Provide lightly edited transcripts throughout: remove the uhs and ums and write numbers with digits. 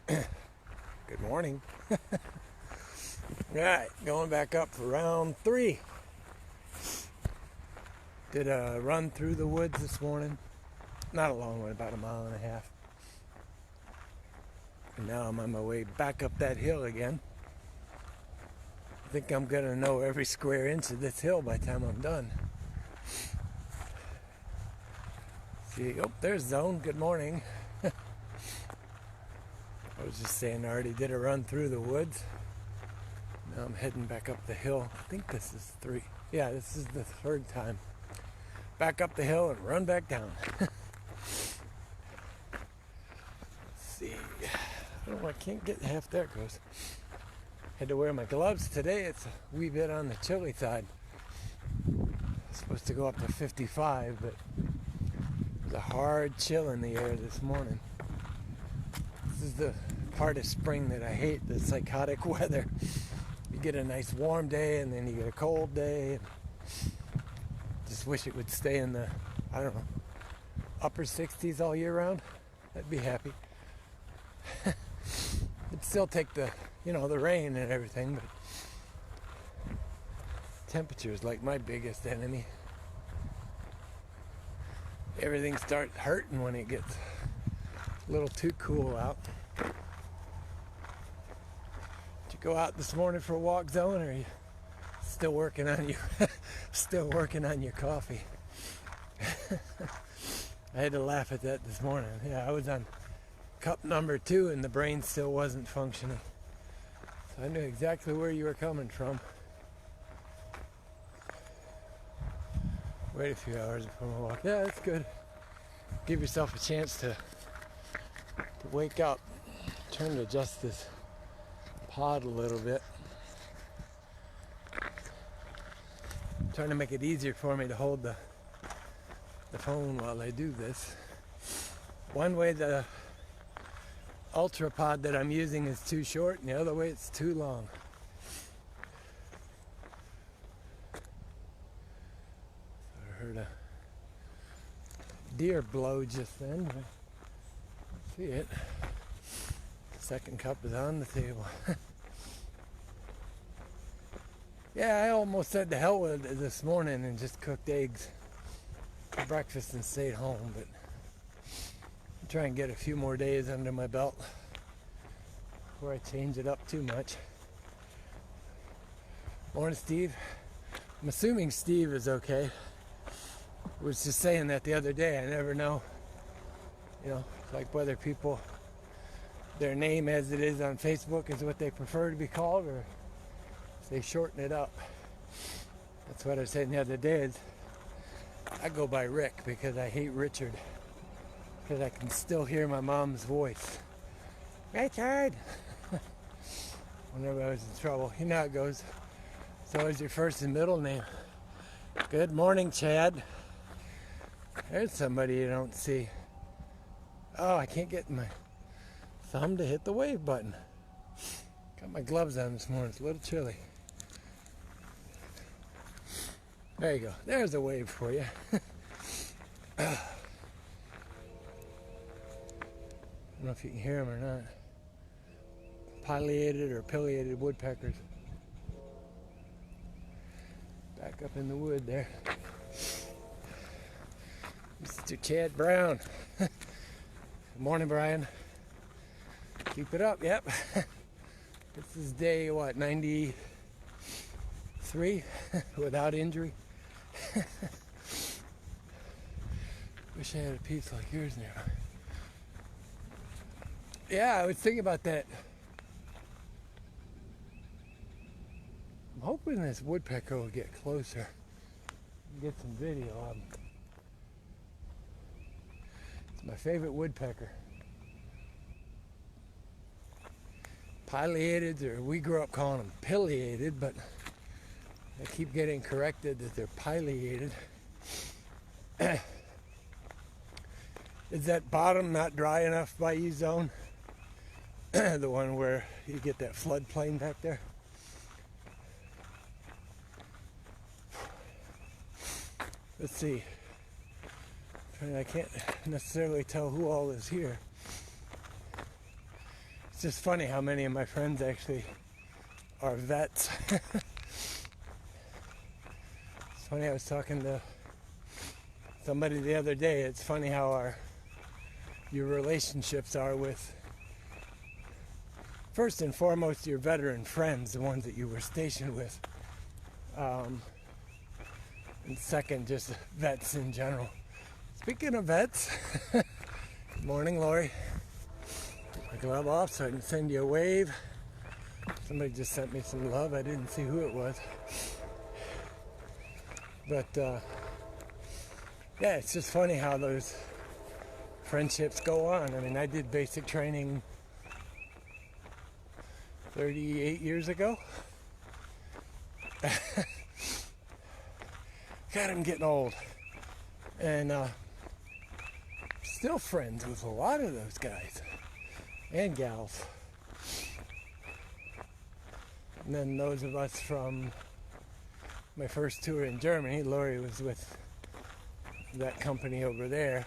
Good morning. Right, going back up for round 3. Did a run through the woods this morning. Not a long one, about a mile and a half. And now I'm on my way back up that hill again. I think I'm going to know every square inch of this hill by the time I'm done. See, oh, there's Zone. Good morning. I was just saying I already did a run through the woods. Now I'm heading back up the hill. I think this is 3. Yeah, this is the 3rd time. Back up the hill and run back down. Let's see. Oh, I can't get half there it goes. Had to wear my gloves today. It's a wee bit on the chilly side. It's supposed to go up to 55, but there's a hard chill in the air this morning. This is the part of spring that I hate, the psychotic weather. You get a nice warm day and then you get a cold day. Just wish it would stay in the, I don't know, upper 60s all year round. I'd be happy. It'd still take the, the rain and everything, but temperature is like my biggest enemy. Everything starts hurting when it gets a little too cool out. Did you go out this morning for a walk, Zone, or are you still working on your coffee? I had to laugh at that this morning. Yeah, I was on cup number 2 and the brain still wasn't functioning. So I knew exactly where you were coming from. Wait a few hours before my walk. Yeah, that's good. Give yourself a chance to wake up. Trying to adjust this pod a little bit. Trying to make it easier for me to hold the phone while I do this. One way the Ultra pod that I'm using is too short, and the other way it's too long. I heard a deer blow just then. I see it. Second cup is on the table. Yeah, I almost said to hell with it this morning and just cooked eggs for breakfast and stayed home, but I'm trying to get a few more days under my belt before I change it up too much. Morning, Steve. I'm assuming Steve is okay. I was just saying that the other day. I never know, like whether people, their name as it is on Facebook is what they prefer to be called, or if they shorten it up. That's what I was saying the other day is I go by Rick because I hate Richard, because I can still hear my mom's voice. Richard! Whenever I was in trouble. You know how it goes. It's always your first and middle name. Good morning, Chad. There's somebody you don't see. Oh, I can't get my thumb to hit the wave button. Got my gloves on this morning. It's a little chilly. There you go. There's a wave for you. I don't know if you can hear them or not. Pileated or pileated woodpeckers. Back up in the wood there. Mr. Chad Brown. Good morning, Brian. Keep it up, yep. This is day, 93 without injury. Wish I had a piece like yours now. Yeah, I was thinking about that. I'm hoping this woodpecker will get closer and get some video of him. It's my favorite woodpecker. Pileated, or we grew up calling them pileated, but I keep getting corrected that they're pileated. Is that bottom not dry enough by you, Zone? The one where you get that floodplain back there? Let's see. I can't necessarily tell who all is here. It's just funny how many of my friends actually are vets. It's funny, I was talking to somebody the other day. It's funny how your relationships are with, first and foremost, your veteran friends, the ones that you were stationed with. And second, just vets in general. Speaking of vets, good morning, Lori. Put my glove off so I can send you a wave. Somebody just sent me some love. I didn't see who it was. But, yeah, it's just funny how those friendships go on. I mean, I did basic training 38 years ago. God, I'm getting old. And still friends with a lot of those guys and gals. And then those of us from my first tour in Germany, Lori was with that company over there.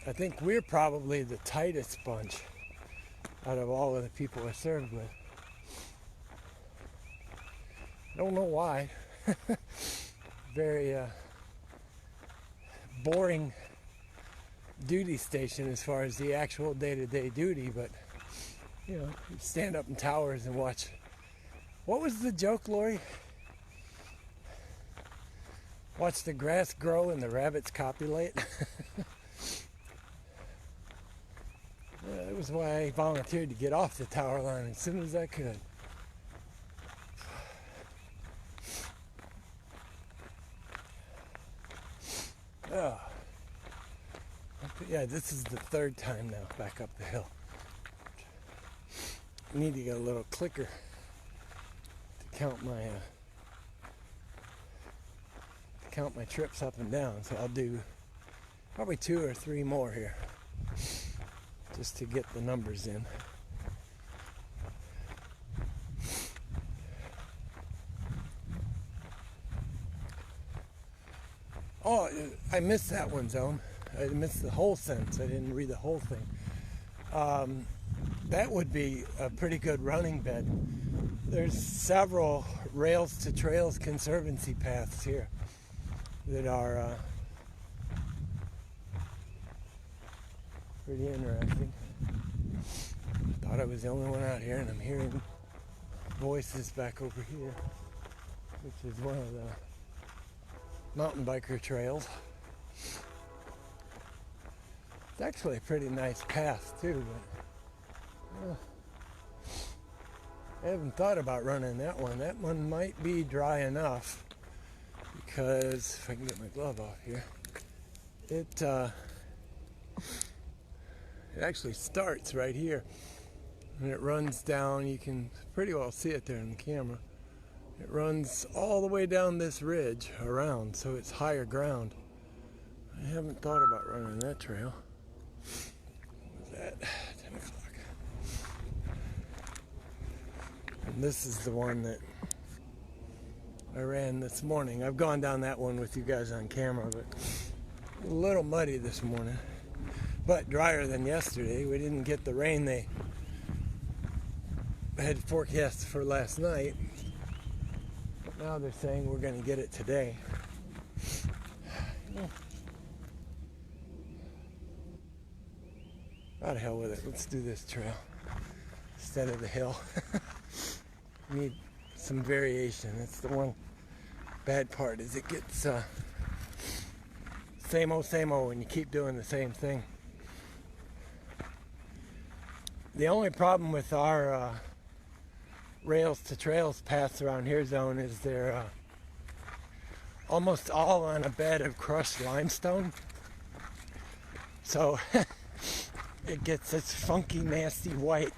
I think we're probably the tightest bunch out of all of the people I served with. I don't know why. Very boring duty station as far as the actual day-to-day duty, but you know, you stand up in towers and watch. What was the joke, Lori? Watch the grass grow and the rabbits copulate. Yeah, that was why I volunteered to get off the tower line as soon as I could. Oh. Yeah, this is the third time now back up the hill. I need to get a little clicker to count my trips up and down. So I'll do probably 2 or 3 more here just to get the numbers in. Oh, I missed that one, Zone. I missed the whole sentence. I didn't read the whole thing. That would be a pretty good running bed. There's several Rails to Trails Conservancy paths here that are pretty interesting. I thought I was the only one out here, and I'm hearing voices back over here, which is one of the mountain biker trails. It's actually a pretty nice path too, but I haven't thought about running that one. That one might be dry enough because if I can get my glove off here, it actually starts right here and it runs down. You can pretty well see it there in the camera. It runs all the way down this ridge around, so it's higher ground. I haven't thought about running that trail. What was that? 10 o'clock. And this is the one that I ran this morning. I've gone down that one with you guys on camera, but a little muddy this morning. But drier than yesterday. We didn't get the rain they had forecast for last night. Now they're saying we're going to get it today. Out of hell with it. Let's do this trail instead of the hill. Need some variation. That's the one bad part, is it gets same old when you keep doing the same thing. The only problem with our Rails to Trails paths around here, Zone, is they're almost all on a bed of crushed limestone. So it gets this funky, nasty white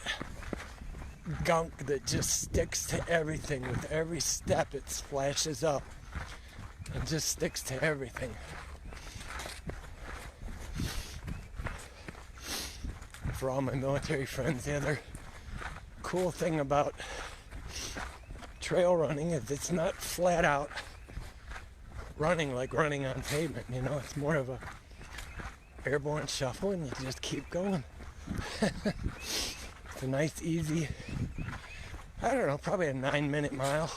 gunk that just sticks to everything. With every step it splashes up and just sticks to everything. For all my military friends, the other cool thing about trail running is it's not flat out running like running on pavement, you know. It's more of a airborne shuffle and you just keep going. It's a nice, easy, I don't know, probably a 9-minute mile.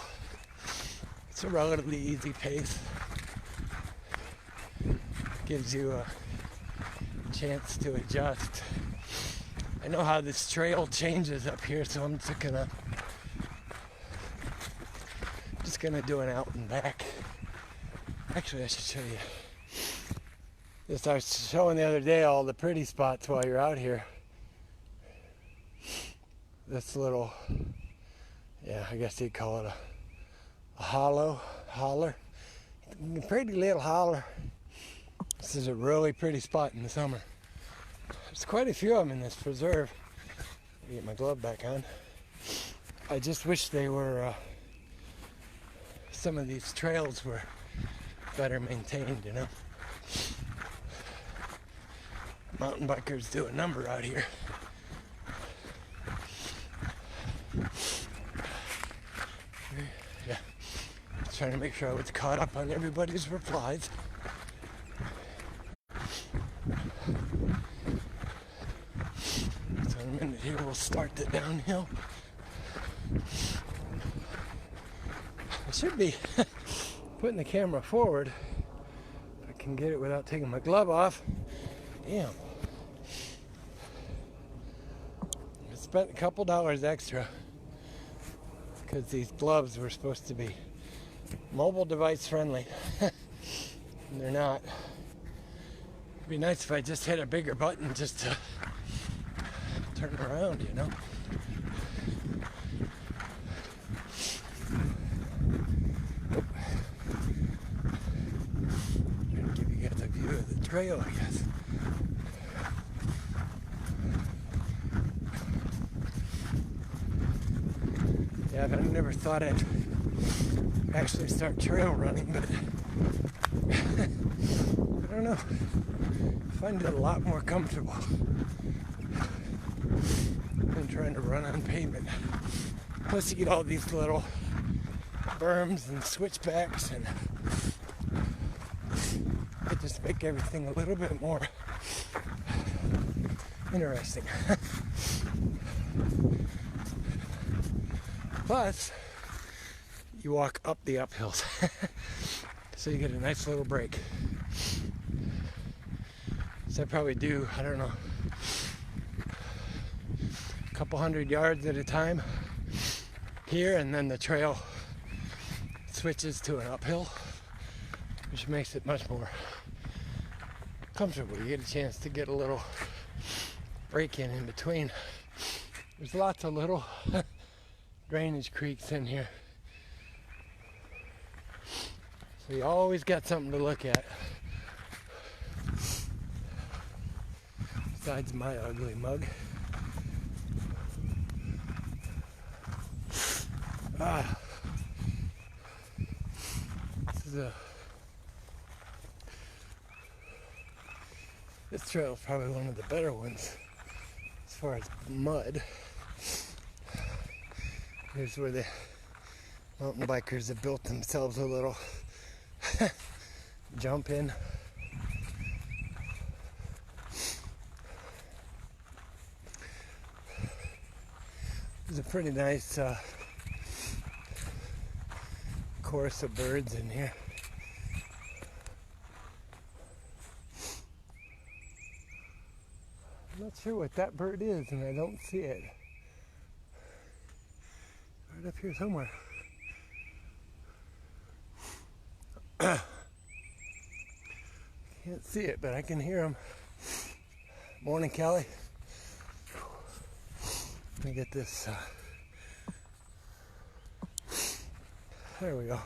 It's a relatively easy pace. Gives you a chance to adjust. I know how this trail changes up here, so I'm just gonna do an out and back. Actually, I should show you. This I was showing the other day, all the pretty spots while you're out here. This little, yeah, I guess you'd call it a holler. Pretty little holler. This is a really pretty spot in the summer. There's quite a few of them in this preserve. Let me get my glove back on. I just wish they were, some of these trails were better maintained, you know. Mountain bikers do a number out here. Yeah, trying to make sure I was caught up on everybody's replies. So in a minute here we'll start the downhill. I should be putting the camera forward if I can get it without taking my glove off. Damn. I spent a couple dollars extra because these gloves were supposed to be mobile device friendly. And they're not. It'd be nice if I just hit a bigger button just to turn around, you know. Trail, I guess. Yeah, I never thought I'd actually start trail running, but I don't know. I find it a lot more comfortable than trying to run on pavement. Plus you get all these little berms and switchbacks, and it just make everything a little bit more interesting. Plus, you walk up the uphills, so you get a nice little break. So I probably do, I don't know, a couple hundred yards at a time here, and then the trail switches to an uphill, which makes it much more comfortable. You get a chance to get a little break in between. There's lots of little drainage creeks in here, so you always got something to look at besides my ugly mug. This trail is probably one of the better ones as far as mud. Here's where the mountain bikers have built themselves a little jump in. There's a pretty nice chorus of birds in here. I'm not sure what that bird is, and I don't see it. Right up here somewhere. Can't see it, but I can hear him. Morning, Kelly. Let me get this. There we go.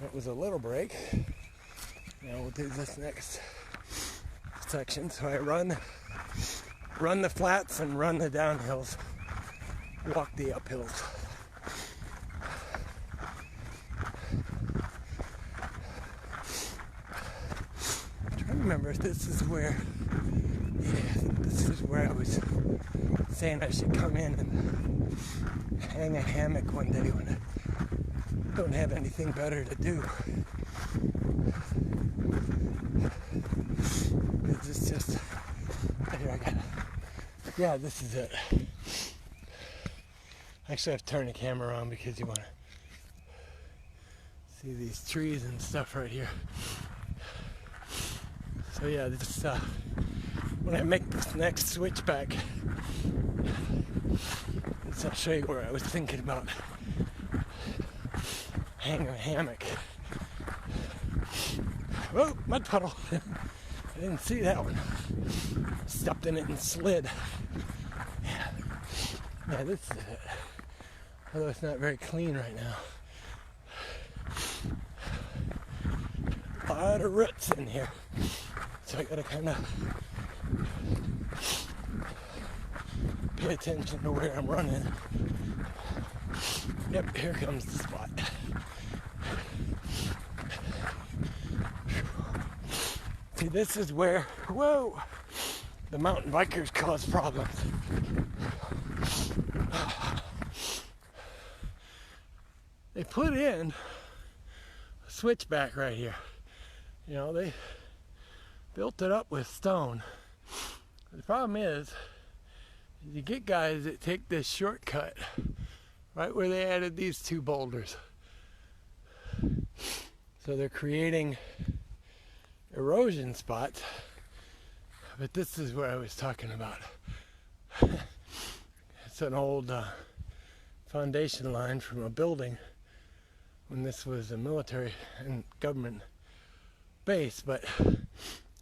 That was a little break. Now we'll do this next section. So I run the flats and run the downhills, walk the uphills. I'm trying to remember if this is where, this is where I was saying I should come in and hang a hammock one day when I don't have anything better to do. yeah, this is it. Actually, I have to turn the camera on because you want to see these trees and stuff right here. So yeah, this when I make this next switch back, I'll show you where I was thinking about hanging a hammock. Oh, mud puddle. I didn't see that one. Stepped in it and slid. Yeah, this is it. Although it's not very clean right now. A lot of roots in here. So I gotta kind of pay attention to where I'm running. Yep, here comes the spot. See, this is where, whoa, the mountain bikers cause problems. They put in a switchback right here. You know, they built it up with stone. The problem is you get guys that take this shortcut right where they added these two boulders. So they're creating erosion spots, but this is what I was talking about. It's an old foundation line from a building when this was a military and government base, but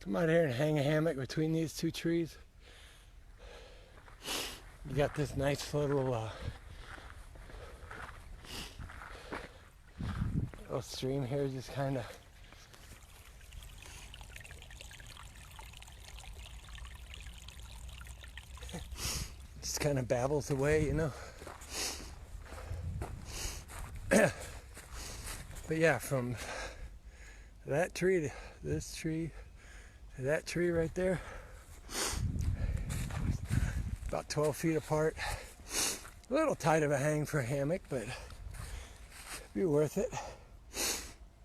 come out here and hang a hammock between these two trees. You got this nice little stream here, just kind of babbles away, you know. But yeah, from that tree to this tree to that tree right there, about 12 feet apart. A little tight of a hang for a hammock, but be worth it.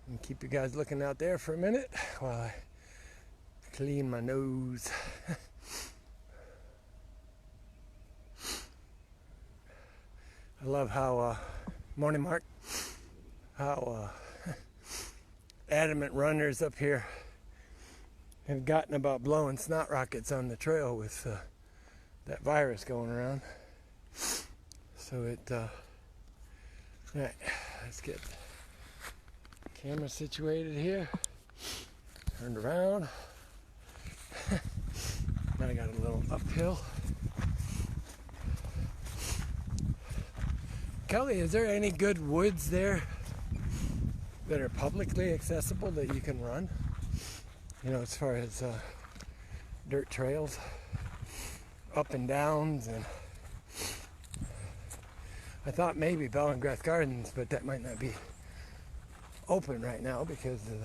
And keep you guys looking out there for a minute while I clean my nose. I love how, morning Mark, how adamant runners up here have gotten about blowing snot rockets on the trail with that virus going around. So it, right, let's get the camera situated here, turned around. Now I got a little uphill. Kelly, is there any good woods there that are publicly accessible that you can run? You know, as far as dirt trails, up and downs, and I thought maybe Bellingrath Gardens, but that might not be open right now because of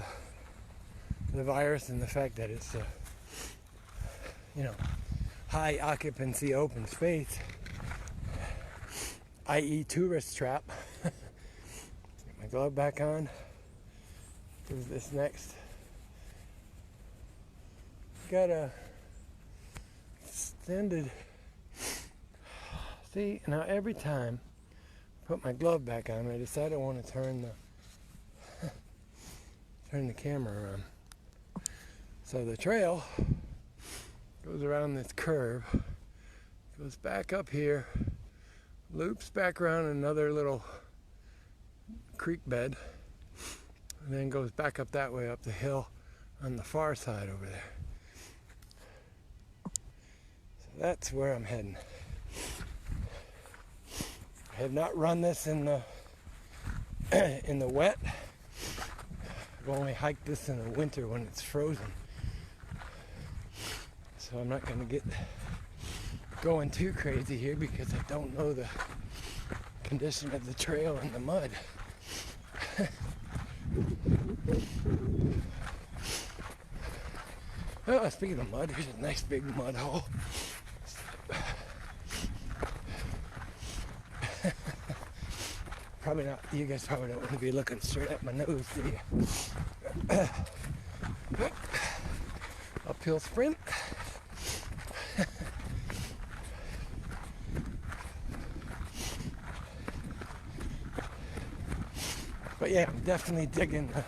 the virus and the fact that it's you know, high occupancy open space, i.e. tourist trap. Get my glove back on. Do this next. Got a extended. See, now every time I put my glove back on, I decide I want to turn the camera around. So the trail goes around this curve, goes back up here, loops back around another little creek bed, and then goes back up that way up the hill on the far side over there. So that's where I'm heading. I have not run this in the in the wet. I've only hiked this in the winter when it's frozen. So I'm not going to get going too crazy here because I don't know the condition of the trail and the mud. Oh, speaking of mud, here's a nice big mud hole. Probably not, you guys probably don't want to be looking straight at my nose, do you? Uphill sprint. But yeah, I'm definitely digging the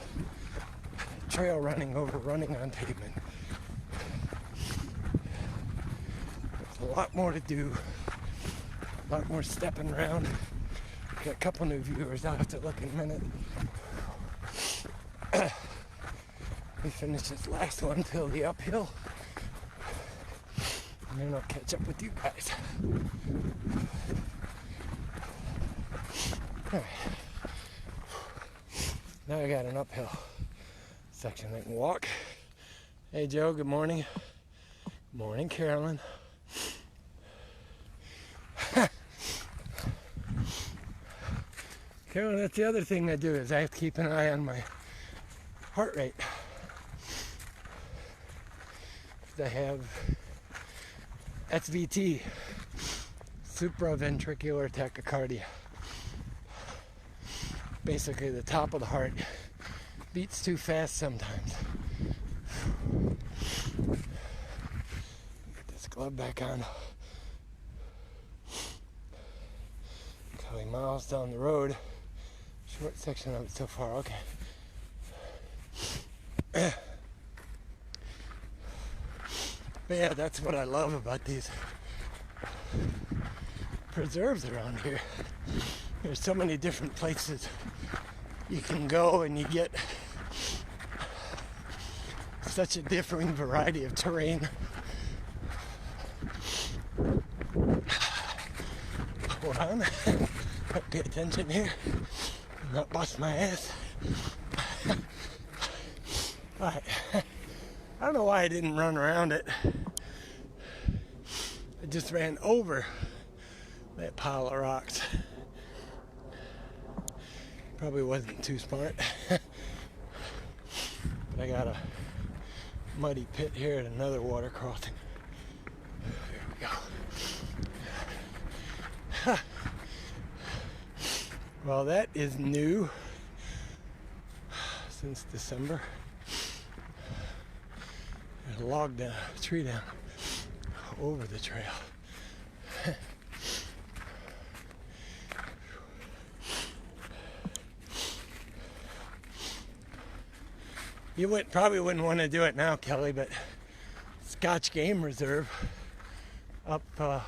trail running over running on pavement. There's a lot more to do, a lot more stepping around. Got a couple new viewers. I'll have to look in a minute. We finish this last one till the uphill, and then I'll catch up with you guys. Alright. Now I got an uphill section I can walk. Hey Joe, good morning. Good morning, Carolyn. Carolyn, that's the other thing I do is I have to keep an eye on my heart rate. I have SVT, supraventricular tachycardia. Basically, the top of the heart beats too fast sometimes. Get this glove back on. Couple miles down the road. Short section of it so far. Okay. But yeah, that's what I love about these preserves around here. There's so many different places you can go, and you get such a differing variety of terrain. Hold on. Pay attention here. Not bust my ass. Alright. I don't know why I didn't run around it. I just ran over that pile of rocks. Probably wasn't too smart. But I got a muddy pit here at another water crossing. There we go. Well, that is new since December. There's a log down, a tree down over the trail. You probably wouldn't want to do it now, Kelly, but Scotch Game Reserve up, crap,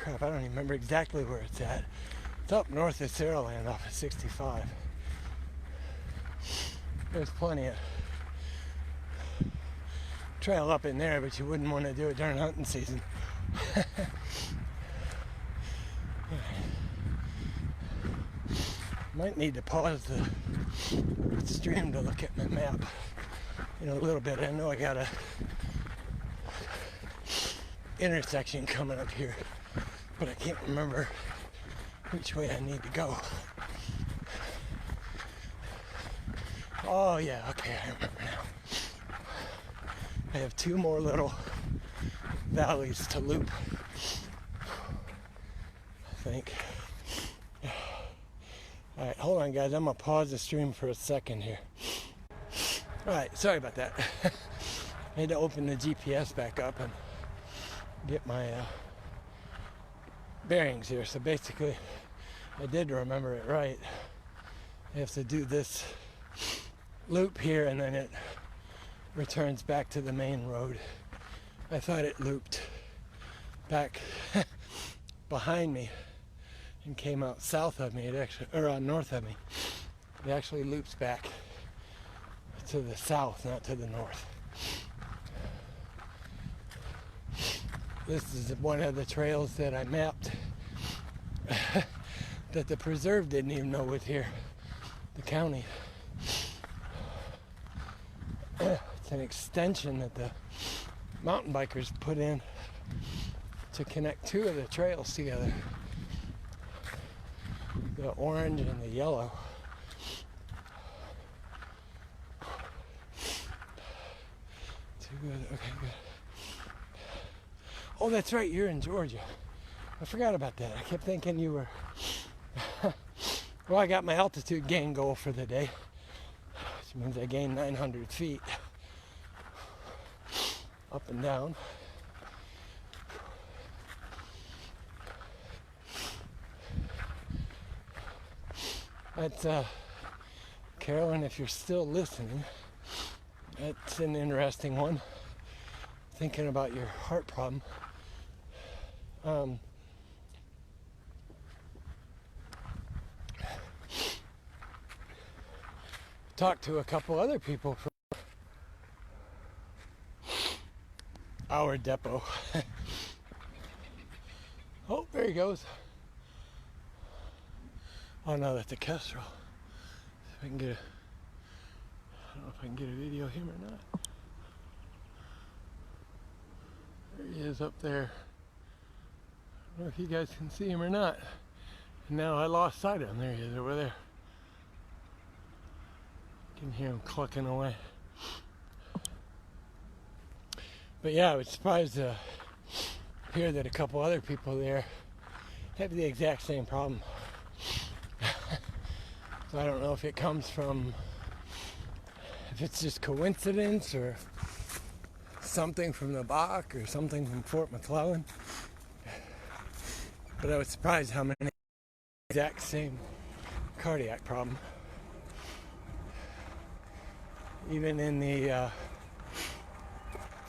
I don't even remember exactly where it's at. It's up north of Saraland off of 65. There's plenty of trail up in there, but you wouldn't want to do it during hunting season. Might need to pause the stream to look at my map in a little bit. I know I got a intersection coming up here, but I can't remember which way I need to go. Oh yeah, okay, I remember now. I have two more little valleys to loop, I think. Alright, hold on guys, I'm going to pause the stream for a second here. Alright, sorry about that. I had to open the GPS back up and get my bearings here. So basically, I did remember it right. I have to do this loop here and then it returns back to the main road. I thought it looped back behind me and came out south of me. It actually, or north of me. It actually loops back to the south, not to the north. This is one of the trails that I mapped that the preserve didn't even know was here, the county. It's an extension that the mountain bikers put in to connect two of the trails together. The orange and the yellow. Too good. Okay, good. Oh, that's right. You're in Georgia. I forgot about that. I kept thinking you were. Well, I got my altitude gain goal for the day, which means I gained 900 feet up and down. That's Carolyn, if you're still listening, that's an interesting one. Thinking about your heart problem. Talked to a couple other people from our depot. Oh, there he goes. Oh no, that's a kestrel. If I can get a, I don't know if I can get a video of him or not. There he is up there. I don't know if you guys can see him or not. And now I lost sight of him. There he is over there. You can hear him clucking away. But yeah, I was surprised to hear that a couple other people there have the exact same problem. So I don't know if it comes from, if it's just coincidence or something from the Bach or something from Fort McClellan. But I was surprised how many exact same cardiac problem. Even in the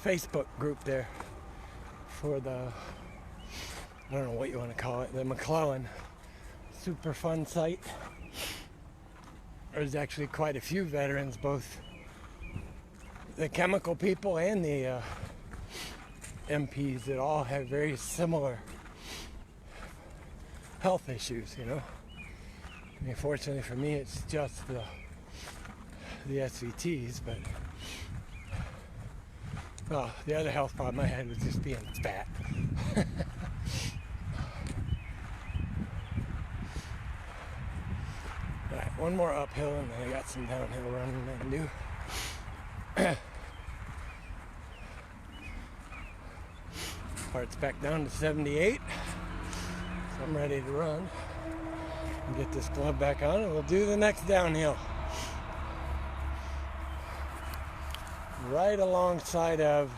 Facebook group there for the, I don't know what you want to call it, the McClellan super fun site. There's actually quite a few veterans, both the chemical people and the MPs, that all have very similar health issues, you know. I mean, fortunately for me, it's just the SVTs, but well, the other health problem I had was just being fat. Alright, one more uphill and then I got some downhill running I can do. Heart's back down to 78, so I'm ready to run and get this glove back on and we'll do the next downhill. Right alongside of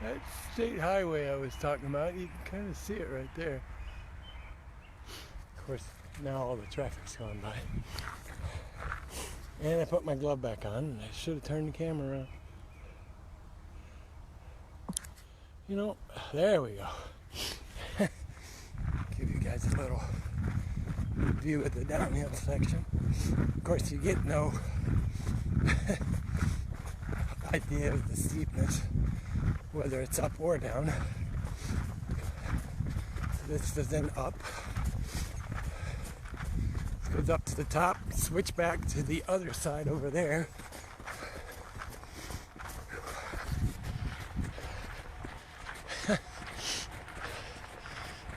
that state highway I was talking about. You can kind of see it right there. Of course, now all the traffic's gone by. And I put my glove back on, and I should have turned the camera around. You know, there we go. Give you guys a little view of the downhill section. Of course, you get no idea of the steepness, whether it's up or down. So this is then up. This goes up to the top, switch back to the other side over there.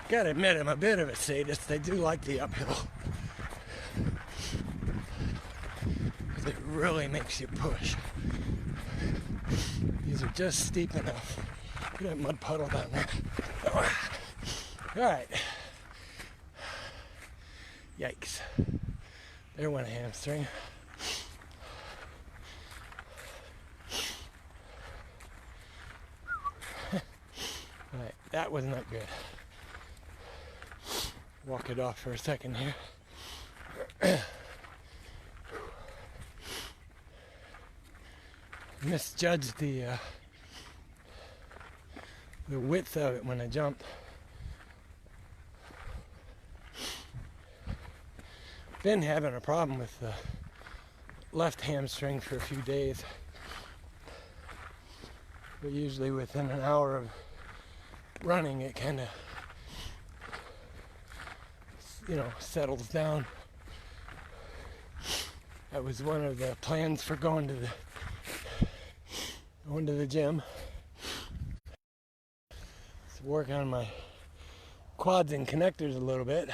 Gotta admit, I'm a bit of a sadist. I do like the uphill. It really makes you push. These are just steep enough. Look at that mud puddle down there. Alright. Yikes. There went a hamstring. Alright, that was not good. Walk it off for a second here. Misjudged the width of it when I jumped. Been having a problem with the left hamstring for a few days, but usually within an hour of running it kind of, you know, settles down. That was one of the plans for going to the gym. So work on my quads and connectors a little bit.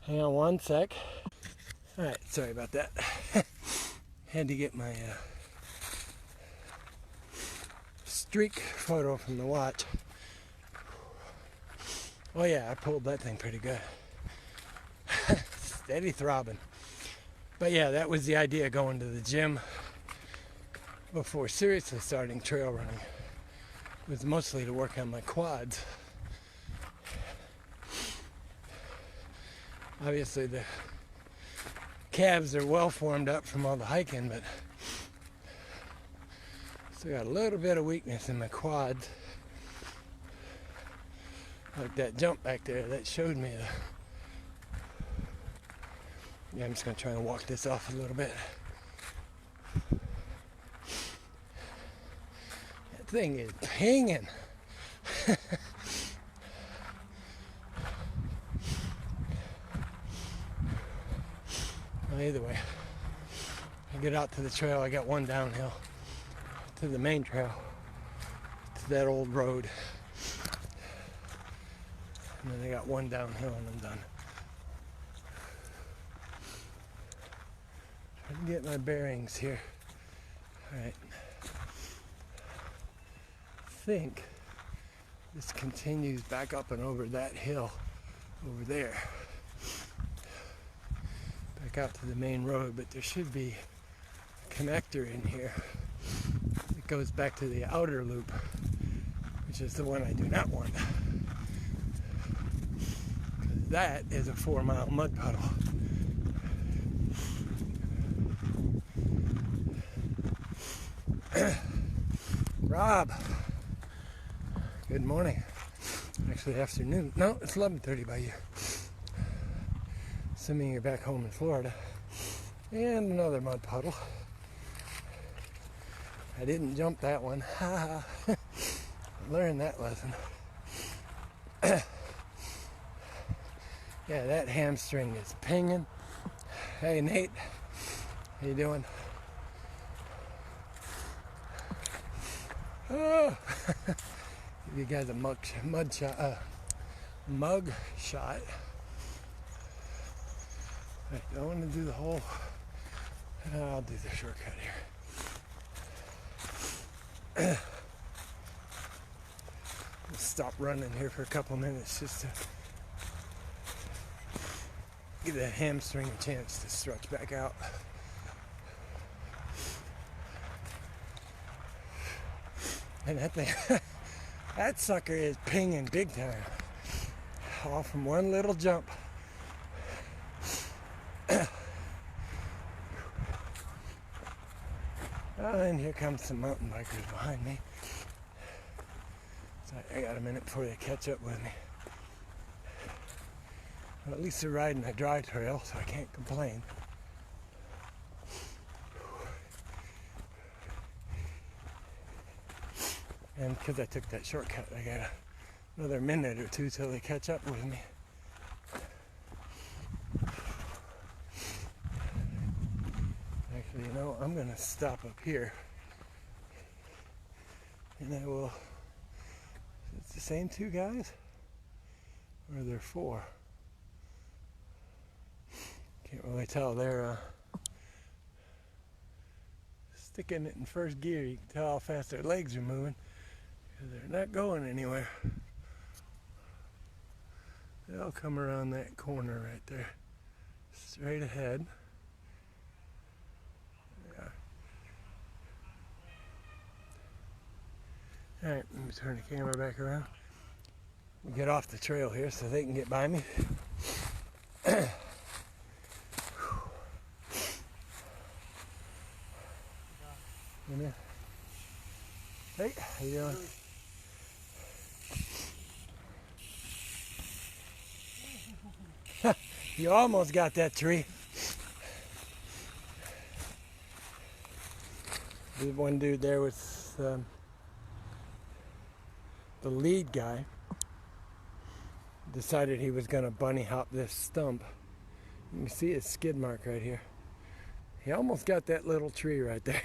Hang on one sec. Alright, sorry about that. Had to get my streak photo from the watch. Oh yeah, I pulled that thing pretty good. Steady throbbing. But yeah, that was the idea, going to the gym before seriously starting trail running. It was mostly to work on my quads. Obviously the calves are well formed up from all the hiking, but still got a little bit of weakness in my quads. Like that jump back there that showed me yeah, I'm just gonna try and walk this off a little bit. That thing is pinging. Well, either way, I get out to the trail. I got one downhill to the main trail, to that old road. And then I got one downhill and I'm done. Trying to get my bearings here. Alright. I think this continues back up and over that hill over there. Back out to the main road, but there should be a connector in here. It goes back to the outer loop, which is the one I do not want. That is a 4-mile mud puddle. Rob, good morning. Actually afternoon. No, it's 11:30 by you. Assuming you're back home in Florida. And another mud puddle. I didn't jump that one. Ha ha. Learned that lesson. Yeah, that hamstring is pinging. Hey, Nate. How you doing? Oh. Give you guys a mug shot. I don't want to do the whole... I'll do the shortcut here. I'll stop running here for a couple minutes just to give that hamstring a chance to stretch back out. And that thing, that sucker is pinging big time. All from one little jump. Oh, and here comes some mountain bikers behind me. So I got a minute before they catch up with me. Well, at least they're riding a dry trail, so I can't complain. And because I took that shortcut, I got another minute or two till they catch up with me. Actually, you know, I'm going to stop up here. And I will... It's the same two guys? Or are there four? Can't really tell. They're sticking it in first gear. You can tell how fast their legs are moving. They're not going anywhere. They'll come around that corner right there. Straight ahead. Yeah. Alright, let me turn the camera back around. Get off the trail here so they can get by me. Hey, how you doing? You almost got that tree. There's one dude there with the lead guy. Decided he was going to bunny hop this stump. You can see his skid mark right here. He almost got that little tree right there.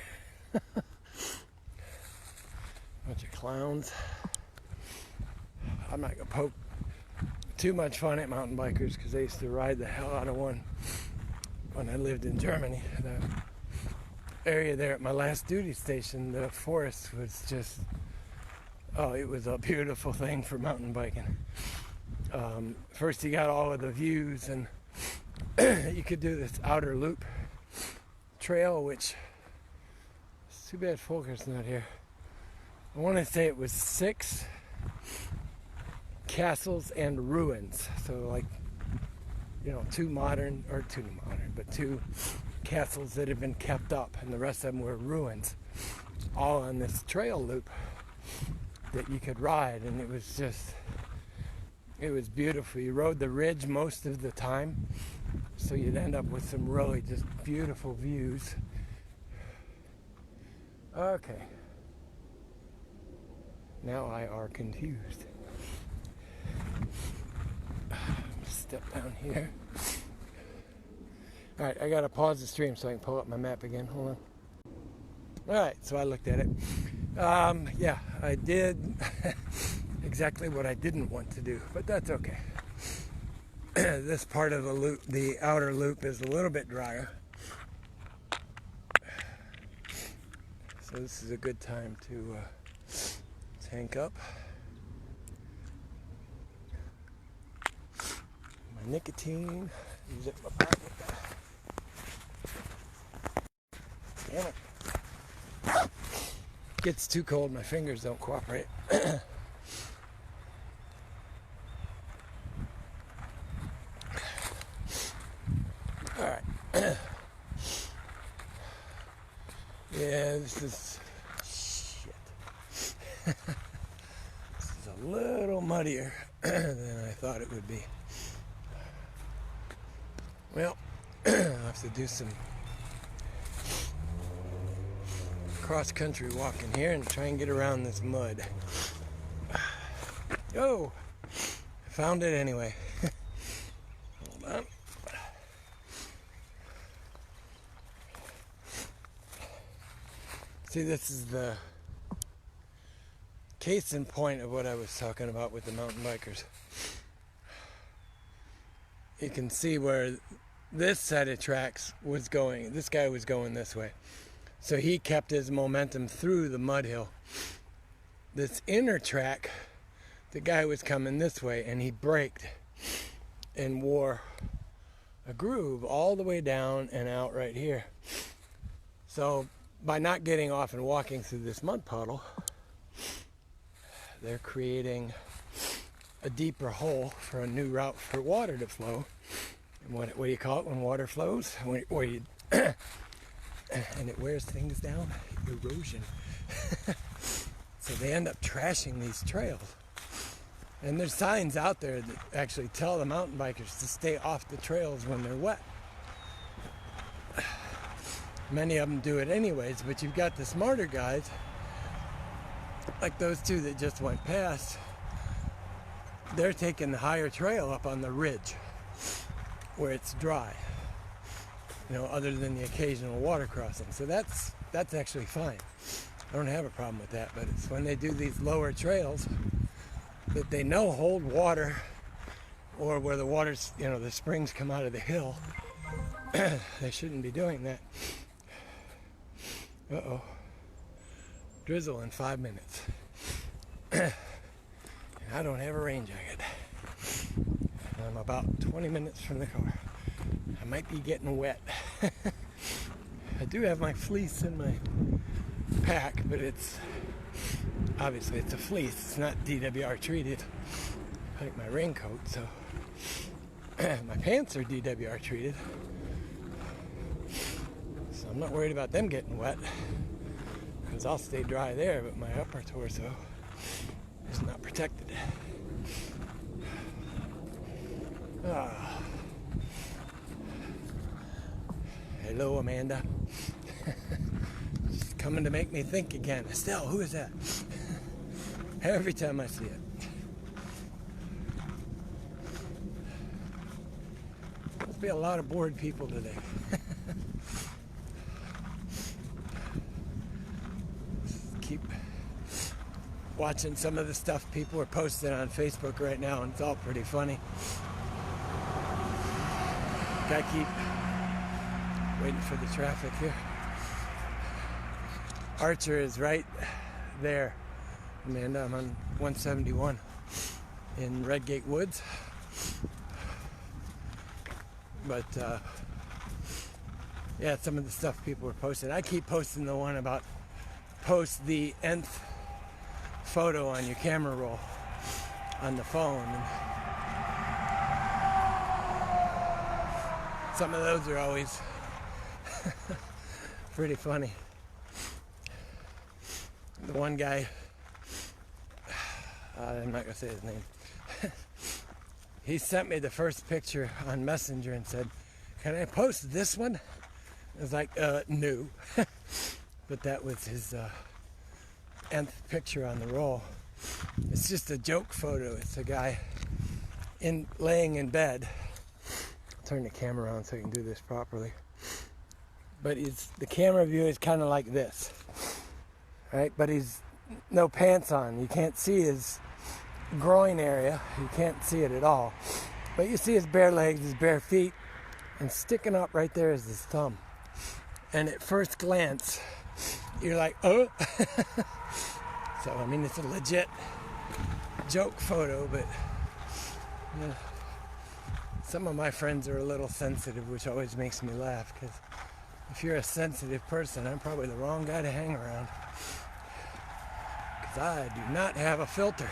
Bunch of clowns. I'm not going to poke too much fun at mountain bikers because I used to ride the hell out of one when I lived in Germany. The area there at my last duty station, the forest was just, oh, it was a beautiful thing for mountain biking. First you got all of the views, and you could do this outer loop trail, which it's too bad Folker's not here. I want to say it was 6 castles and ruins. So like two castles that have been kept up, and the rest of them were ruins, all on this trail loop that you could ride. And it was beautiful. You rode the ridge most of the time, so you'd end up with some really just beautiful views. Okay, now I are confused. Step down here. Alright, I gotta pause the stream so I can pull up my map again. Hold on. Alright, so I looked at it. Yeah, I did exactly what I didn't want to do, but that's okay. This part of the loop, the outer loop, is a little bit drier. So this is a good time to tank up. My nicotine, use it in my pocket. Damn it. Gets too cold, my fingers don't cooperate. Alright. Yeah, this is shit. This is a little muddier than I thought it would be. Well, I'll have to do some cross-country walking here and try and get around this mud. Oh, I found it anyway. Hold on. See, this is the case in point of what I was talking about with the mountain bikers. You can see where this set of tracks was going. This guy was going this way. So he kept his momentum through the mud hill. This inner track, the guy was coming this way and he braked and wore a groove all the way down and out right here. So by not getting off and walking through this mud puddle, they're creating a deeper hole for a new route for water to flow. And what do you call it when water flows? And it wears things down? Erosion. So they end up trashing these trails. And there's signs out there that actually tell the mountain bikers to stay off the trails when they're wet. Many of them do it anyways, but you've got the smarter guys, like those two that just went past. They're taking the higher trail up on the ridge where it's dry, other than the occasional water crossing. So that's actually fine. I don't have a problem with that, but it's when they do these lower trails that they know hold water, or where the water's, the springs come out of the hill. They shouldn't be doing that. Uh-oh. Drizzle in 5 minutes. I don't have a rain jacket. I'm about 20 minutes from the car. I might be getting wet. I do have my fleece in my pack, but obviously it's a fleece. It's not DWR treated like my raincoat, so my pants are DWR treated. So I'm not worried about them getting wet, because I'll stay dry there, but my upper torso is not protected. Hello, Amanda. She's coming to make me think again. Estelle, who is that? Every time I see it. Must be a lot of bored people today. Keep watching some of the stuff people are posting on Facebook right now, and it's all pretty funny. Gotta keep waiting for the traffic here. Archer is right there, Amanda. I'm on 171 in Redgate Woods. But yeah, some of the stuff people are posting. I keep posting the one about post the nth photo on your camera roll on the phone. Some of those are always pretty funny. The one guy, I'm not going to say his name, he sent me the first picture on Messenger and said, "Can I post this one?" I was like, no. But that was his nth picture on the roll. It's just a joke photo. It's a guy laying in bed. I'll turn the camera on so I can do this properly. But the camera view is kind of like this, right? But he's no pants on. You can't see his groin area. You can't see it at all. But you see his bare legs, his bare feet, and sticking up right there is his thumb. And at first glance, you're like, oh. So, I mean, it's a legit joke photo, but you know, some of my friends are a little sensitive, which always makes me laugh, because if you're a sensitive person, I'm probably the wrong guy to hang around, because I do not have a filter.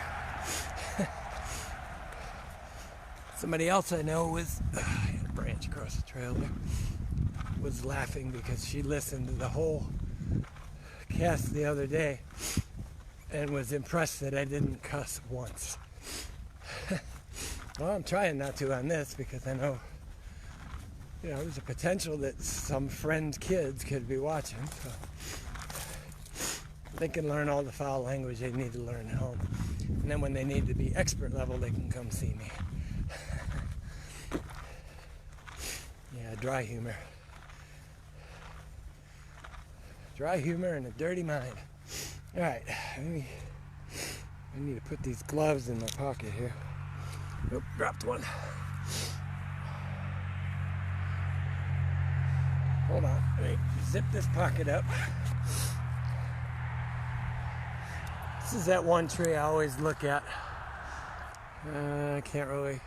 Somebody else I know was, a branch across the trail there, was laughing because she listened to the whole cast the other day and was impressed that I didn't cuss once. Well, I'm trying not to on this because I know, you know, there's a potential that some friends' kids could be watching, so they can learn all the foul language they need to learn at home. And then when they need to be expert level, they can come see me. Yeah, dry humor. Dry humor and a dirty mind. All right, I need to put these gloves in my pocket here. Oop, dropped one. Hold on, let me zip this pocket up. This is that one tree I always look at. I can't really,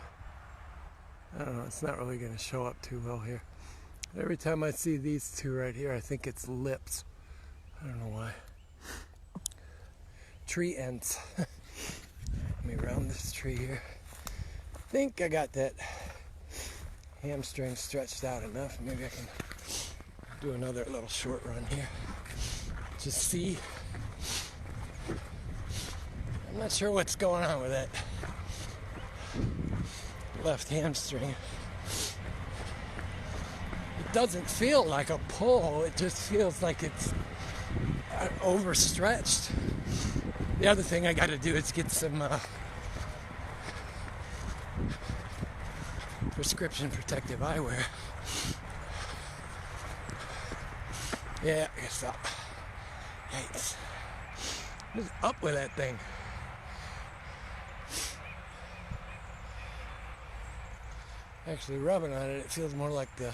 I don't know, it's not really going to show up too well here. Every time I see these two right here, I think it's lips. I don't know why. Tree ends. Let me round this tree here. I think I got that hamstring stretched out enough. Maybe I can do another little short run here. Just see. I'm not sure what's going on with that left hamstring. It doesn't feel like a pull. It just feels like it's overstretched. The other thing I got to do is get some prescription protective eyewear. Yeah, I guess so. Yikes. What's up with that thing? Actually rubbing on it, it feels more like the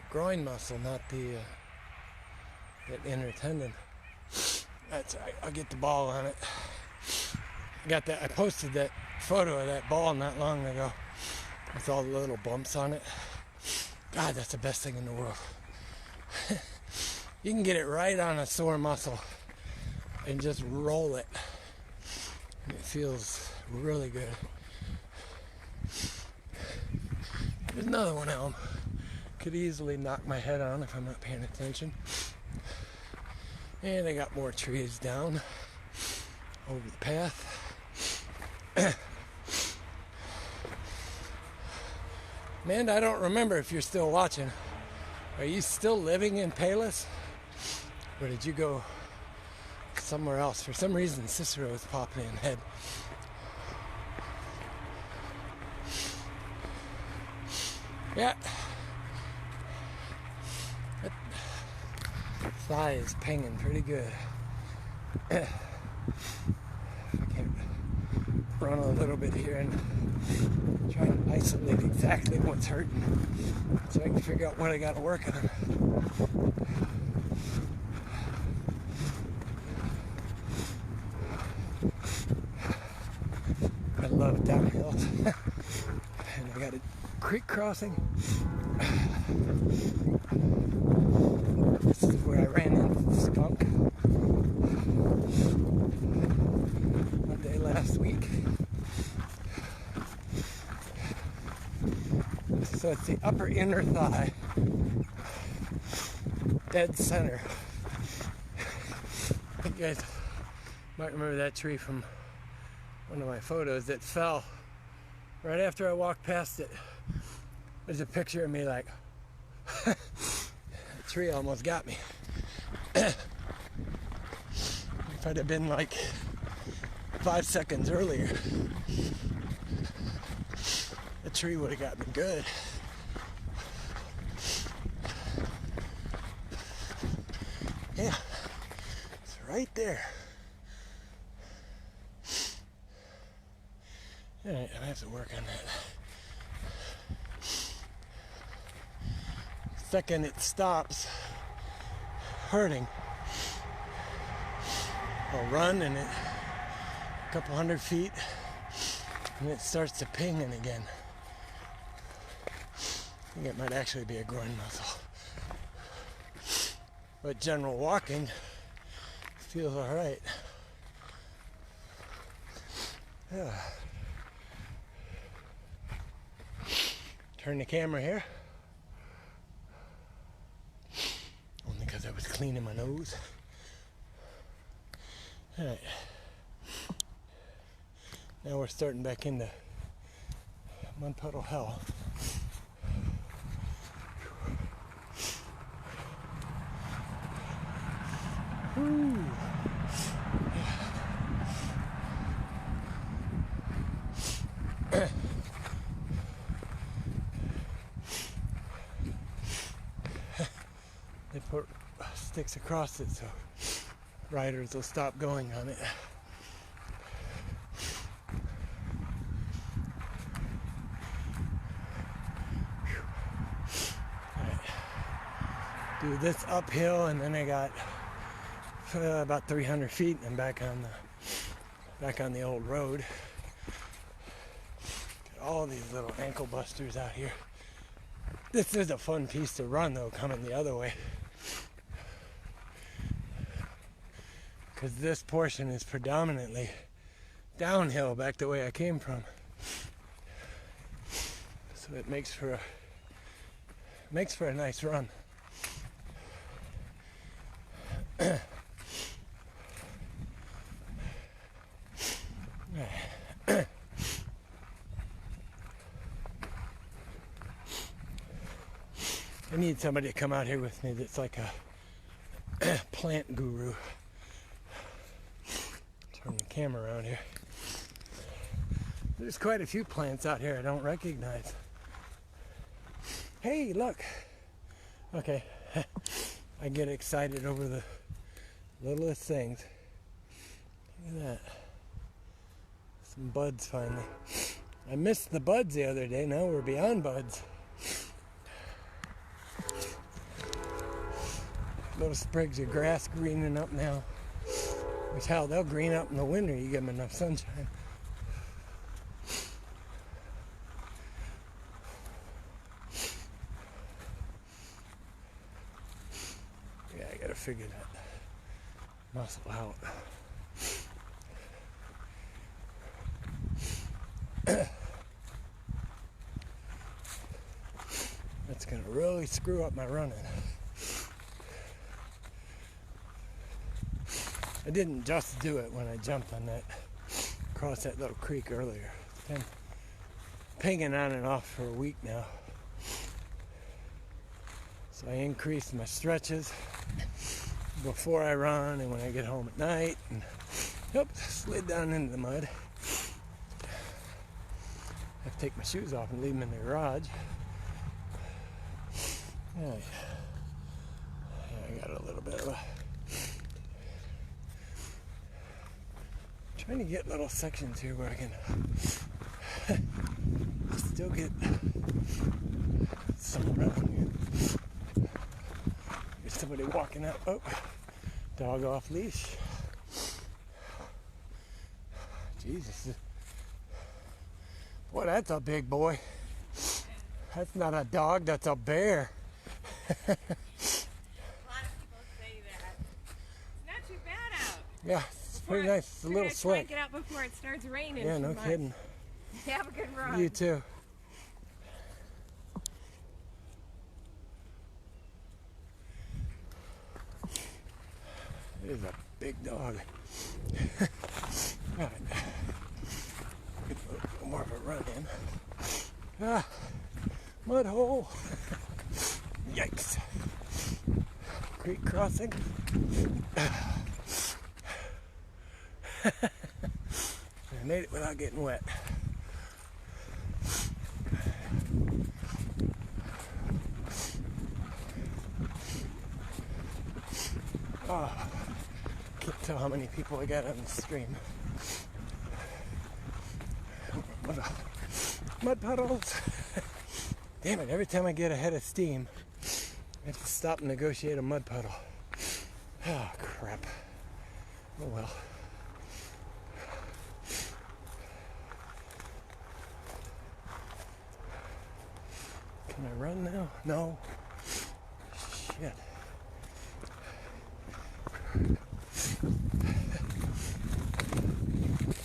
groin muscle, not the that inner tendon. That's right. I'll get the ball on it. I got that. I posted that photo of that ball not long ago with all the little bumps on it. God, that's the best thing in the world. You can get it right on a sore muscle and just roll it. And it feels really good. There's another one out. Could easily knock my head on if I'm not paying attention. And I got more trees down over the path. Amanda, I don't remember if you're still watching. Are you still living in Palos? Or did you go somewhere else? For some reason, Cicero is popping in the head. Yeah. That thigh is pinging pretty good. I can run a little bit here and try and isolate exactly what's hurting so I can figure out what I got to work on. I love downhills. And I got a creek crossing. This is where I ran into the skunk one day last week. This So it's the upper inner thigh, dead center. I think you guys might remember that tree from one of my photos that fell right after I walked past it. There's a picture of me like, the tree almost got me. If I'd have been like 5 seconds earlier, the tree would have got me good. Yeah, it's right there. Alright, I have to work on that. Second it stops hurting, I'll run and a couple 100 feet and it starts to pinging again. I think it might actually be a groin muscle. But general walking feels alright. Yeah. Turn the camera here. Only because I was cleaning my nose. Alright. Now we're starting back into mud puddle hell. Woo. They put sticks across it so riders will stop going on it. Do this uphill and then I got about 300 feet and back on the old road. Got all these little ankle busters out here. This is a fun piece to run though, coming the other way, because this portion is predominantly downhill back the way I came from, so it makes for a nice run. I need somebody to come out here with me that's like a plant guru. Turn the camera around here. There's quite a few plants out here I don't recognize. Hey, look! Okay, I get excited over the littlest things. Look at that. Some buds finally. I missed the buds the other day, now we're beyond buds. Little sprigs of grass greening up now. Which hell, they'll green up in the winter, you give them enough sunshine. Yeah, I gotta figure that muscle out. That's gonna really screw up my running. I didn't just do it when I jumped on that, across that little creek earlier. It's been pinging on and off for a week now. So I increased my stretches before I run and when I get home at night. And slid down into the mud. I have to take my shoes off and leave them in the garage. Yeah, I got a little bit of a... Trying to get little sections here where I can still get some around. There's somebody walking out. Oh, dog off leash. Jesus. Boy, that's a big boy. That's not a dog, that's a bear. A lot of people say that. It's not too bad out. Yeah. Pretty nice. It's a little slick. Get out before it starts raining. Yeah, no kidding. Have a good run. You too. is a big dog. Alright. Get a little more of a run in. Ah, mud hole. Yikes. Creek crossing. I made it without getting wet. Oh, can't tell how many people I got on the stream. Mud puddles. Damn it, every time I get a head of steam, I have to stop and negotiate a mud puddle. Oh, crap. Oh, well. Can I run now? No. Shit.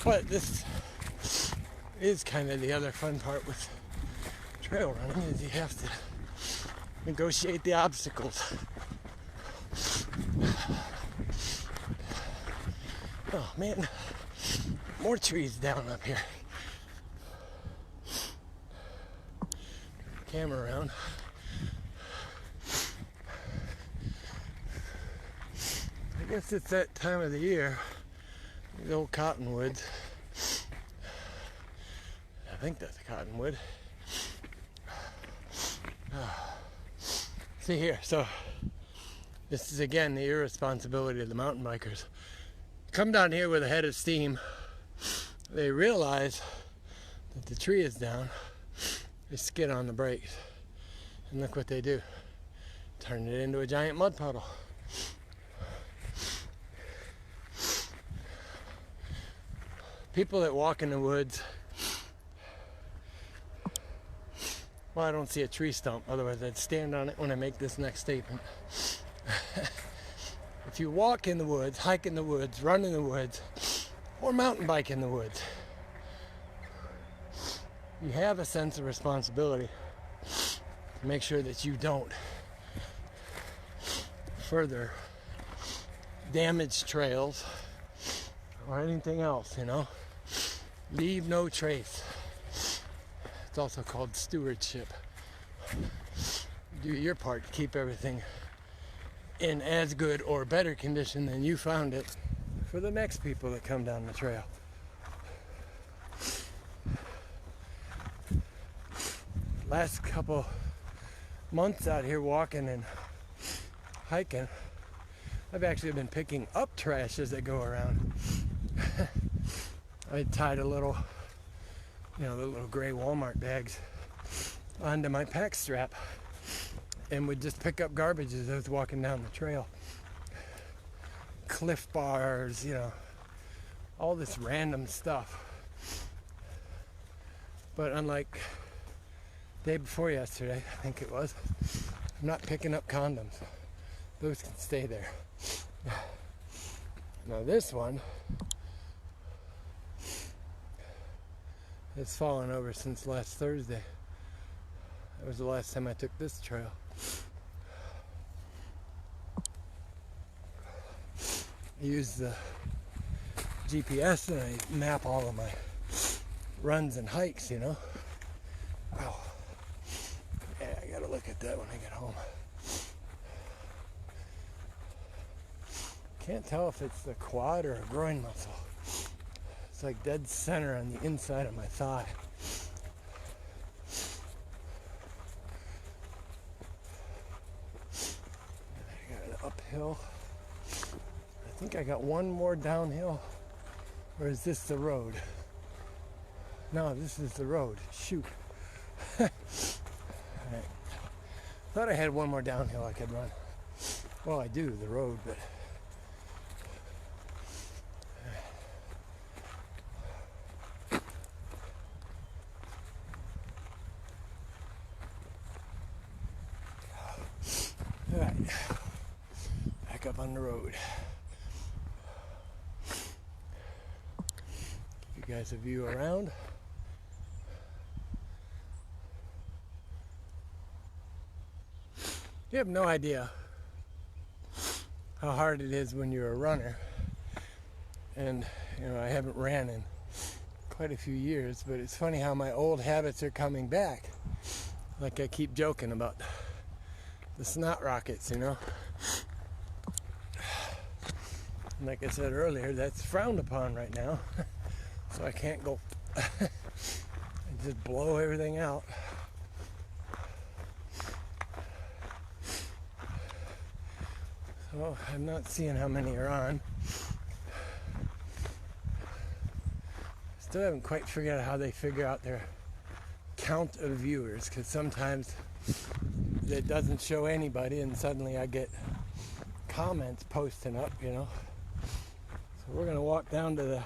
But this is kind of the other fun part with trail running, is you have to negotiate the obstacles. Oh man, more trees down up here. Camera around. I guess it's that time of the year. The old cottonwoods. I think that's a cottonwood. See here, so this is again the irresponsibility of the mountain bikers. Come down here with a head of steam. They realize that the tree is down. They skid on the brakes. And look what they do. Turn it into a giant mud puddle. People that walk in the woods, well, I don't see a tree stump, otherwise I'd stand on it when I make this next statement. If you walk in the woods, hike in the woods, run in the woods, or mountain bike in the woods, you have a sense of responsibility to make sure that you don't further damage trails or anything else, you know. Leave no trace. It's also called stewardship. Do your part to keep everything in as good or better condition than you found it for the next people that come down the trail. Last couple months out here walking and hiking, I've actually been picking up trash as I go around. I tied a little, the little gray Walmart bags onto my pack strap and would just pick up garbage as I was walking down the trail. Cliff bars, all this random stuff. But unlike day before yesterday, I think it was, I'm not picking up condoms. Those can stay there. Now this one has fallen over since last Thursday. That was the last time I took this trail. I use the GPS and I map all of my runs and hikes, Wow. Yeah, I gotta look at that when I get home. Can't tell if it's the quad or a groin muscle. It's like dead center on the inside of my thigh. I got an uphill. I think I got one more downhill. Or is this the road? No, this is the road. Shoot. All right. Thought I had one more downhill I could run. Well, I do, the road, but all right. Back up on the road. Give you guys a view around. You have no idea how hard it is when you're a runner. And, I haven't ran in quite a few years, but it's funny how my old habits are coming back. Like I keep joking about the snot rockets, Like I said earlier, that's frowned upon right now. So I can't go and just blow everything out. So I'm not seeing how many are on. Still haven't quite figured out how they figure out their count of viewers, because sometimes it doesn't show anybody and suddenly I get comments posting up, So we're going to walk down to the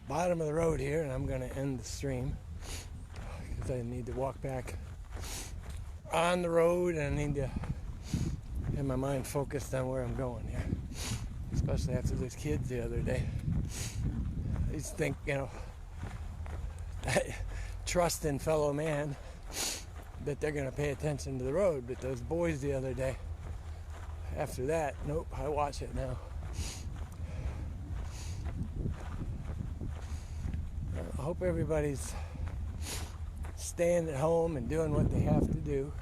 bottom of the road here, and I'm going to end the stream because I need to walk back on the road, and I need to have my mind focused on where I'm going here, especially after those kids the other day. I just think, trust in fellow man that they're going to pay attention to the road, but those boys the other day, after that, nope, I watch it now. I hope everybody's staying at home and doing what they have to do.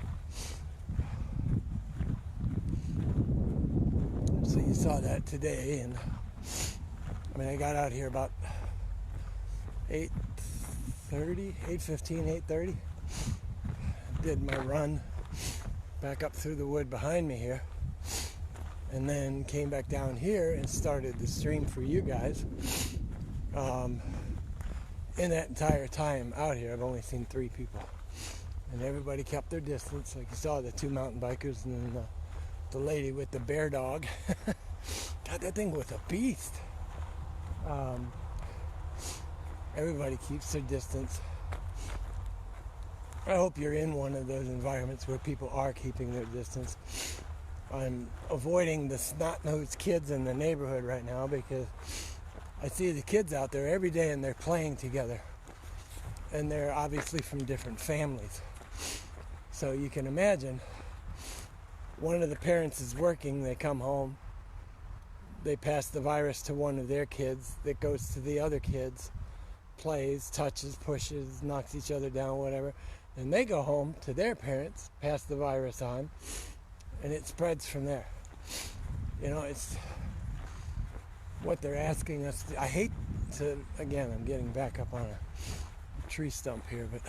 So you saw that today, and I got out here about 8:30. Did my run back up through the wood behind me here, and then came back down here and started the stream for you guys. In that entire time out here, I've only seen 3 people, and everybody kept their distance. Like you saw, the 2 mountain bikers, and then the lady with the bear dog. God, that thing was a beast. Everybody keeps their distance. I hope you're in one of those environments where people are keeping their distance. I'm avoiding the snot-nosed kids in the neighborhood right now because I see the kids out there every day and they're playing together. And they're obviously from different families. So you can imagine, one of the parents is working, they come home, they pass the virus to one of their kids that goes to the other kids, plays, touches, pushes, knocks each other down, whatever. Then they go home to their parents, pass the virus on, and it spreads from there. It's what they're asking us to. I hate to, again, I'm getting back up on a tree stump here, but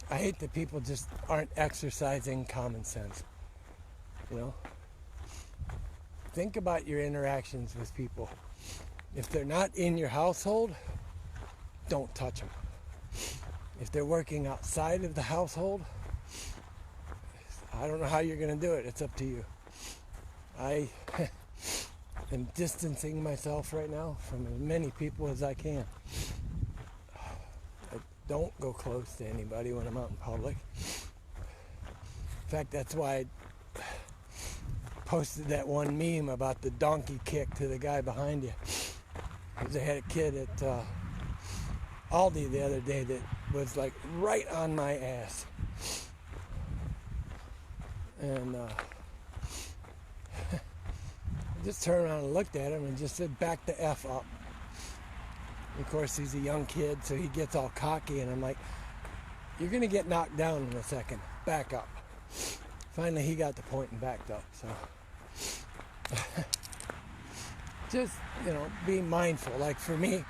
I hate that people just aren't exercising common sense. Think about your interactions with people. If they're not in your household, don't touch them. If they're working outside of the household, I don't know how you're going to do it. It's up to you. I am distancing myself right now from as many people as I can. I don't go close to anybody when I'm out in public. In fact, that's why I posted that one meme about the donkey kick to the guy behind you. Because they had a kid at Aldi the other day that was like right on my ass. And I just turned around and looked at him and just said, back the F up. Of course, he's a young kid, so he gets all cocky, and I'm like, you're going to get knocked down in a second. Back up. Finally, he got the point and backed up. So just, be mindful. Like for me,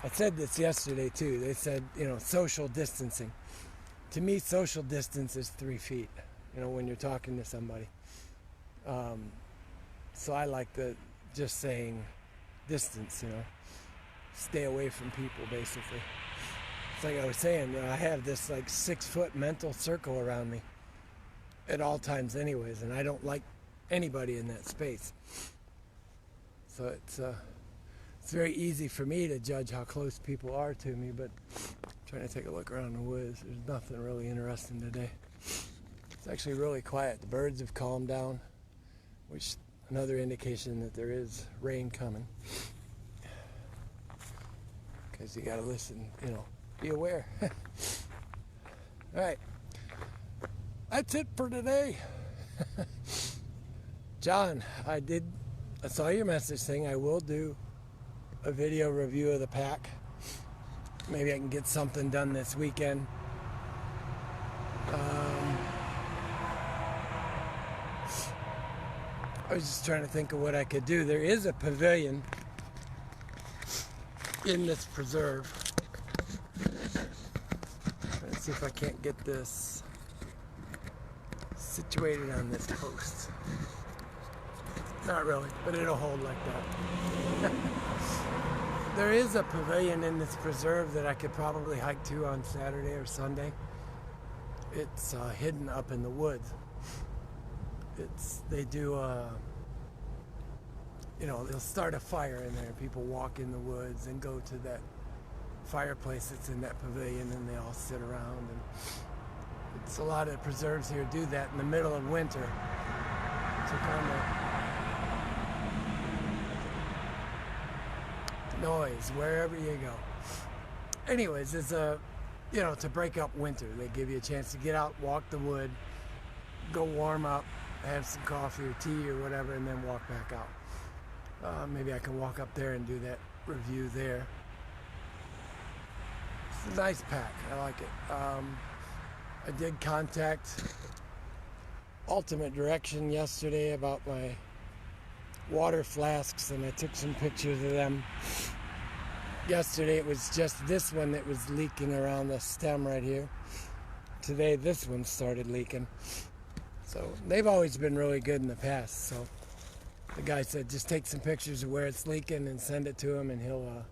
I said this yesterday too. They said, social distancing. To me, social distance is 3 feet, when you're talking to somebody. So I like just saying distance, stay away from people, basically. It's like I was saying, I have this 6-foot mental circle around me at all times anyways, and I don't like anybody in that space. So it's very easy for me to judge how close people are to me, but I'm trying to take a look around the woods. There's nothing really interesting today. It's actually really quiet. The birds have calmed down, which another indication that there is rain coming. Because you got to listen, be aware. All right. That's it for today. John, I saw your message saying I will do a video review of the pack. Maybe I can get something done this weekend. I was just trying to think of what I could do. There is a pavilion in this preserve. Let's see if I can't get this situated on this post. Not really, but it'll hold like that. There is a pavilion in this preserve that I could probably hike to on Saturday or Sunday. It's hidden up in the woods. They do they'll start a fire in there. People walk in the woods and go to that fireplace that's in that pavilion, and they all sit around. And it's a lot of preserves here do that in the middle of winter. Took on the noise wherever you go. Anyways, it's to break up winter. They give you a chance to get out, walk the wood, go warm up, have some coffee or tea or whatever, and then walk back out. Maybe I can walk up there and do that review there. It's a nice pack. I like it. I did contact Ultimate Direction yesterday about my water flasks, and I took some pictures of them. Yesterday it was just this one that was leaking around the stem right here. Today this one started leaking. So they've always been really good in the past. So the guy said just take some pictures of where it's leaking and send it to him, and he'll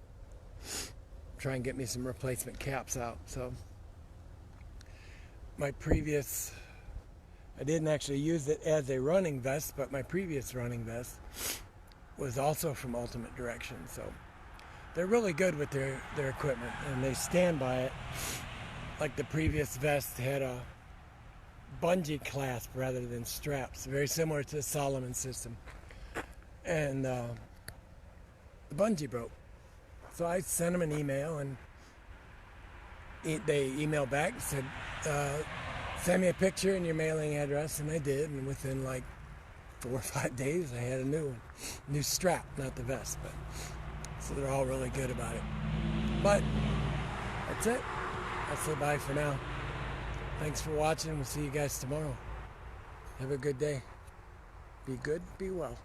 try and get me some replacement caps out. So my previous, I didn't actually use it as a running vest, but my previous running vest was also from Ultimate Direction. So they're really good with their equipment, and they stand by it. Like the previous vest had a bungee clasp rather than straps, very similar to the Solomon system. And the bungee broke. So I sent them an email, and they emailed back and said, send me a picture and your mailing address, and I did, and within like 4 or 5 days I had a new one. New strap, not the vest, but so they're all really good about it. But that's it. I'll say bye for now. Thanks for watching. We'll see you guys tomorrow. Have a good day. Be good, be well.